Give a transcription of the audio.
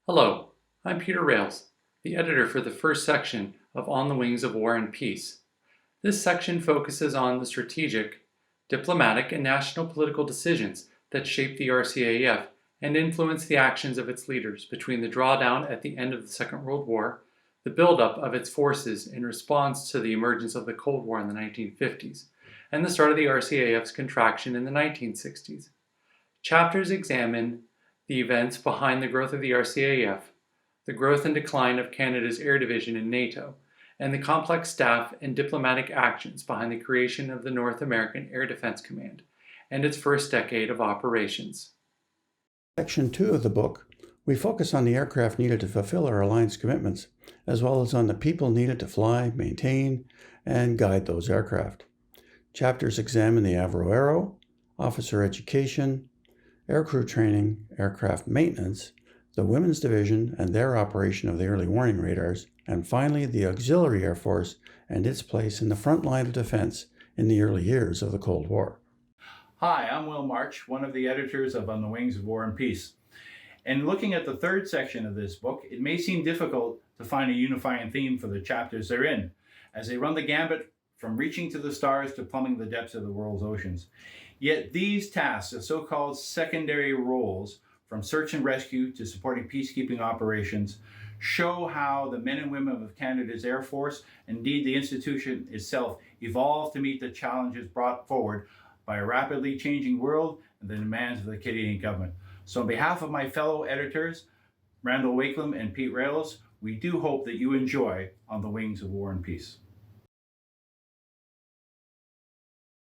Hello, I'm Peter Rails, the editor for the first section of On the Wings of War and Peace. This section focuses on the strategic, diplomatic, and national political decisions that shaped the RCAF and influenced the actions of its leaders between the drawdown at the end of the Second World War, the buildup of its forces in response to the emergence of the Cold War in the 1950s, and the start of the RCAF's contraction in the 1960s. Chapters examine the events behind the growth of the RCAF, the growth and decline of Canada's air division in NATO, and the complex staff and diplomatic actions behind the creation of the North American Air Defense Command and its first decade of operations. Section 2 of the book, we focus on the aircraft needed to fulfill our alliance commitments, as well as on the people needed to fly, maintain, and guide those aircraft. Chapters examine the Avro Aero, officer education, aircrew training, aircraft maintenance, the Women's Division and their operation of the early warning radars, and finally the Auxiliary Air Force and its place in the front line of defense in the early years of the Cold War. Hi, I'm Will March, one of the editors of On the Wings of War and Peace. And looking at the third section of this book, it may seem difficult to find a unifying theme for the chapters they're in, as they run the gambit from reaching to the stars to plumbing the depths of the world's oceans. Yet these tasks, the so-called secondary roles, from search and rescue to supporting peacekeeping operations, show how the men and women of Canada's Air Force, indeed the institution itself, evolved to meet the challenges brought forward by a rapidly changing world and the demands of the Canadian government. So on behalf of my fellow editors, Randall Wakelam and Pete Rails, we do hope that you enjoy On the Wings of War and Peace.